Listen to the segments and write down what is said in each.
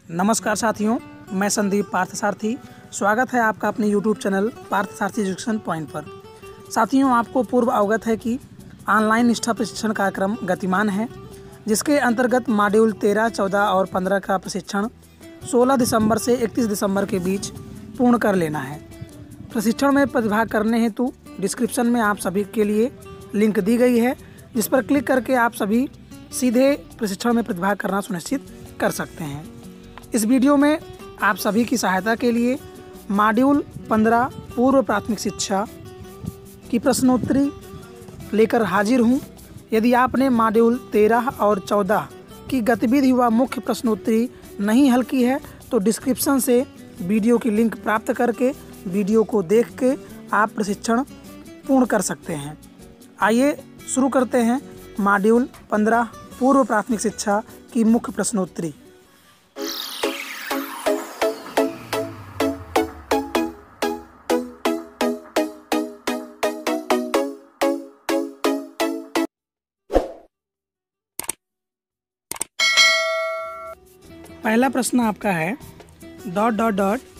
नमस्कार साथियों, मैं संदीप पार्थसारथी। स्वागत है आपका अपने YouTube channel Parthasarathi education point पर। साथियों, आपको पूर्व अवगत है कि ऑनलाइन निष्ठा प्रशिक्षण कार्यक्रम गतिमान है, जिसके अंतर्गत मॉड्यूल 13, 14 और 15 का प्रशिक्षण 16 दिसंबर से 31 दिसंबर के बीच पूर्ण कर लेना है। प्रशिक्षण में प्रतिभाग करने हेतु डिस्क्रिप्शन में आप सभी के लिए लिंक दी गई है, जिस पर क्लिक करके आप सभी सीधे प्रशिक्षण में प्रतिभाग करना सुनिश्चित कर सकते हैं। इस वीडियो में आप सभी की सहायता के लिए मॉड्यूल 15 पूर्व प्राथमिक शिक्षा की प्रश्नोत्तरी लेकर हाजिर हूं। यदि आपने मॉड्यूल 13 और 14 की गतिविधि व मुख्य प्रश्नोत्तरी नहीं हल की है तो डिस्क्रिप्शन से वीडियो की लिंक प्राप्त करके वीडियो को देख के आप प्रशिक्षण पूर्ण कर सकते हैं। आइए शुरू करते हैं मॉड्यूल 15 पूर्व प्राथमिक शिक्षा की मुख्य प्रश्नोत्तरी। पहला प्रश्न आपका है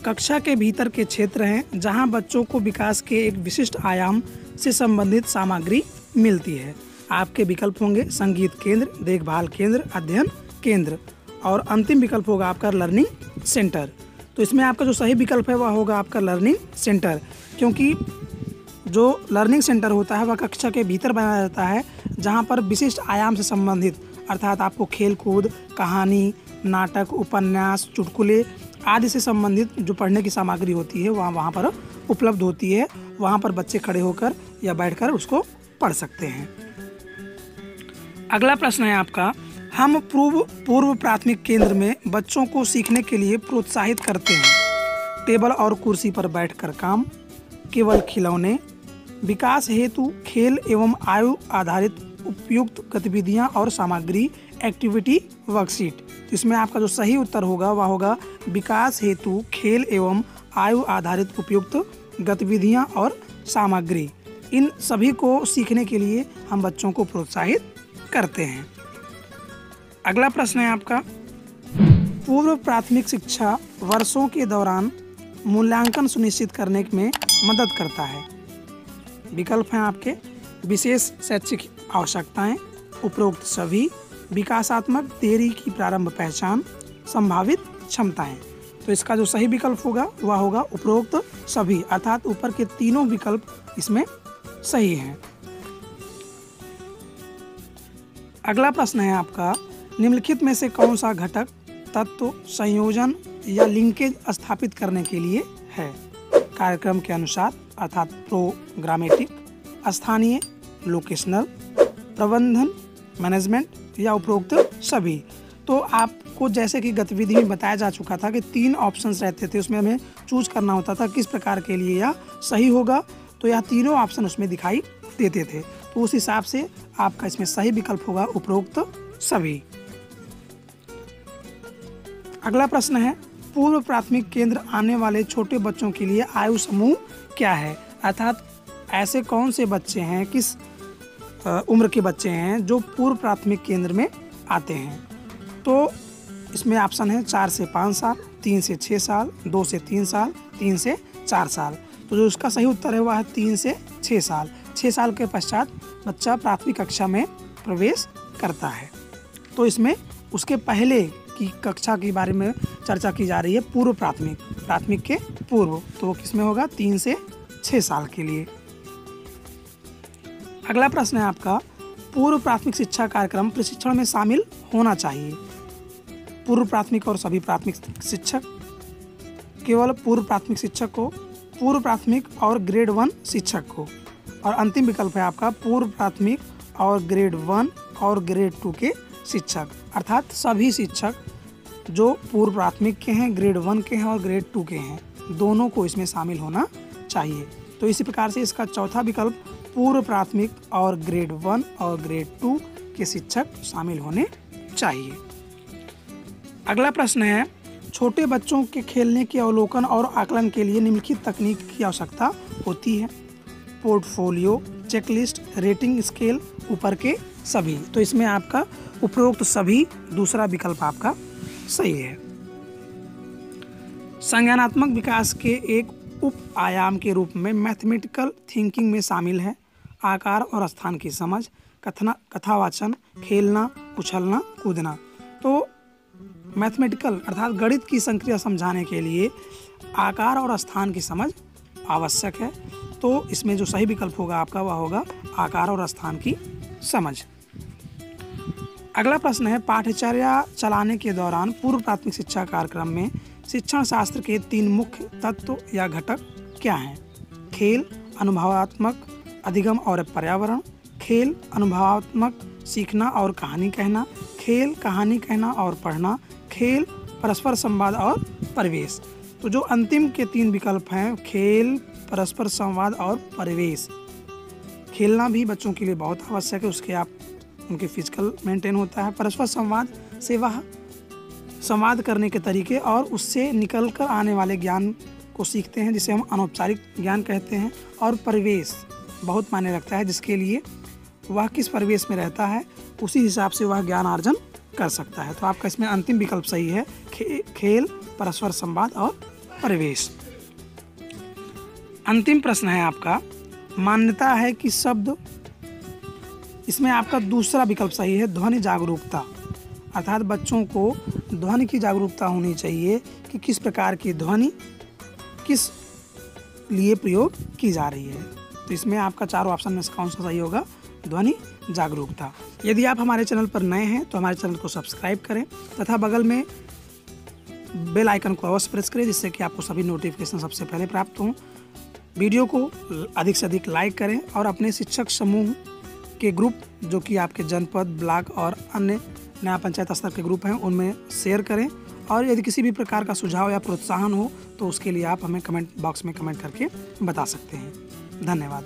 कक्षा के भीतर के क्षेत्र हैं जहां बच्चों को विकास के एक विशिष्ट आयाम से संबंधित सामग्री मिलती है। आपके विकल्प होंगे संगीत केंद्र, देखभाल केंद्र, अध्ययन केंद्र और अंतिम विकल्प होगा आपका लर्निंग सेंटर। तो इसमें आपका जो सही विकल्प है वह होगा आपका लर्निंग सेंटर, क्योंकि जो लर्निंग सेंटर होता है वह कक्षा के भीतर बनाया जाता है जहाँ पर विशिष्ट आयाम से संबंधित अर्थात आपको खेल कूद, कहानी, नाटक, उपन्यास, चुटकुले आदि से संबंधित जो पढ़ने की सामग्री होती है वहाँ पर उपलब्ध होती है। वहाँ पर बच्चे खड़े होकर या बैठकर उसको पढ़ सकते हैं। अगला प्रश्न है आपका, हम पूर्व प्राथमिक केंद्र में बच्चों को सीखने के लिए प्रोत्साहित करते हैं। टेबल और कुर्सी पर बैठकर काम, केवल खिलौने, विकास हेतु खेल एवं आयु आधारित उपयुक्त गतिविधियां और सामग्री, एक्टिविटी वर्कशीट। इसमें आपका जो सही उत्तर होगा वह होगा विकास हेतु खेल एवं आयु आधारित उपयुक्त गतिविधियां और सामग्री। इन सभी को सीखने के लिए हम बच्चों को प्रोत्साहित करते हैं। अगला प्रश्न है आपका, पूर्व प्राथमिक शिक्षा वर्षों के दौरान मूल्यांकन सुनिश्चित करने में मदद करता है। विकल्प हैं आपके विशेष शैक्षिक आवश्यकताएं, उपरोक्त सभी, विकासात्मक देरी की प्रारंभ पहचान, संभावित क्षमताएं। तो इसका जो सही विकल्प होगा वह होगा उपरोक्त सभी, अर्थात ऊपर के तीनों विकल्प इसमें सही हैं। अगला प्रश्न है आपका, निम्नलिखित में से कौन सा घटक तत्व संयोजन या लिंकेज स्थापित करने के लिए है। कार्यक्रम के अनुसार अर्थात प्रोग्रामेटिक, स्थानीय लोकेशनल, प्रबंधन मैनेजमेंट या उपरोक्त सभी। तो आपको जैसे कि गतिविधि में बताया जा चुका था कि 3 ऑप्शंस रहते थे, उसमें हमें चूज करना होता था किस प्रकार के लिए यह सही होगा। तो यह तीनों ऑप्शन उसमें दिखाई देते थे, तो उस हिसाब से आपका इसमें सही विकल्प होगा उपरोक्त सभी। अगला प्रश्न है, पूर्व प्राथमिक केंद्र आने वाले छोटे बच्चों के लिए आयु समूह क्या है, अर्थात ऐसे कौन से बच्चे हैं, किस उम्र के बच्चे हैं जो पूर्व प्राथमिक केंद्र में आते हैं। तो इसमें ऑप्शन है 4 से 5 साल, 3 से 6 साल, 2 से 3 साल, 3 से 4 साल। तो जो उसका सही उत्तर है वह है 3 से 6 साल। 6 साल के पश्चात बच्चा प्राथमिक कक्षा में प्रवेश करता है। तो इसमें उसके पहले की कक्षा के बारे में चर्चा की जा रही है, पूर्व प्राथमिक के पूर्व। तो वो किसमें होगा 3 से 6 साल के लिए। अगला प्रश्न है आपका, पूर्व प्राथमिक शिक्षा कार्यक्रम प्रशिक्षण में शामिल होना चाहिए। पूर्व प्राथमिक और सभी प्राथमिक शिक्षक, केवल पूर्व प्राथमिक शिक्षक को, पूर्व प्राथमिक और ग्रेड 1 शिक्षक को, और अंतिम विकल्प है आपका पूर्व प्राथमिक और ग्रेड 1 और ग्रेड 2 के शिक्षक, अर्थात सभी शिक्षक जो पूर्व प्राथमिक के हैं, ग्रेड 1 के हैं और ग्रेड 2 के हैं, दोनों को इसमें शामिल होना चाहिए। तो इसी प्रकार से इसका चौथा विकल्प पूर्व प्राथमिक और ग्रेड 1 और ग्रेड 2 के शिक्षक शामिल होने चाहिए। अगला प्रश्न है, छोटे बच्चों के खेलने के अवलोकन और आकलन के लिए निम्नलिखित तकनीक की आवश्यकता होती है। पोर्टफोलियो, चेकलिस्ट, रेटिंग स्केल, ऊपर के सभी। तो इसमें आपका उपरोक्त सभी दूसरा विकल्प आपका सही है। संज्ञानात्मक विकास के एक उप आयाम के रूप में मैथमेटिकल थिंकिंग में शामिल है आकार और स्थान की समझ, कथावाचन, खेलना, उछलना, कूदना। तो मैथमेटिकल अर्थात गणित की संक्रिया समझाने के लिए आकार और स्थान की समझ आवश्यक है। तो इसमें जो सही विकल्प होगा आपका वह होगा आकार और स्थान की समझ। अगला प्रश्न है, पाठ्यचर्या चलाने के दौरान पूर्व प्राथमिक शिक्षा कार्यक्रम में शिक्षण शास्त्र के 3 मुख्य तत्व या घटक क्या हैं? खेल, अनुभवात्मक अधिगम और पर्यावरण, खेल, अनुभवात्मक सीखना और कहानी कहना, खेल, कहानी कहना और पढ़ना, खेल, परस्पर संवाद और परिवेश। तो जो अंतिम के 3 विकल्प हैं, खेल, परस्पर संवाद और परिवेश। खेलना भी बच्चों के लिए बहुत आवश्यक है, उसके आप उनके फिजिकल मेंटेन होता है। परस्पर संवाद से वह संवाद करने के तरीके और उससे निकल कर आने वाले ज्ञान को सीखते हैं, जिसे हम अनौपचारिक ज्ञान कहते हैं। और परिवेश बहुत मायने रखता है, जिसके लिए वह किस परिवेश में रहता है उसी हिसाब से वह ज्ञान अर्जन कर सकता है। तो आपका इसमें अंतिम विकल्प सही है, खेल, परस्पर संवाद और परिवेश। अंतिम प्रश्न है आपका, मान्यता है कि शब्द, इसमें आपका दूसरा विकल्प सही है, ध्वनि जागरूकता। अर्थात बच्चों को ध्वनि की जागरूकता होनी चाहिए कि किस प्रकार की ध्वनि किस लिए प्रयोग की जा रही है। तो इसमें आपका 4 ऑप्शन में से कौन सा सही होगा? ध्वनि जागरूकता। यदि आप हमारे चैनल पर नए हैं तो हमारे चैनल को सब्सक्राइब करें तथा बगल में बेल आइकन को अवश्य प्रेस करें, जिससे कि आपको सभी नोटिफिकेशन सबसे पहले प्राप्त हों। वीडियो को अधिक से अधिक लाइक करें और अपने शिक्षक समूह के ग्रुप, जो कि आपके जनपद, ब्लॉक और अन्य नया पंचायत स्तर के ग्रुप हैं, उनमें शेयर करें। और यदि किसी भी प्रकार का सुझाव या प्रोत्साहन हो तो उसके लिए आप हमें कमेंट बॉक्स में कमेंट करके बता सकते हैं। धन्यवाद।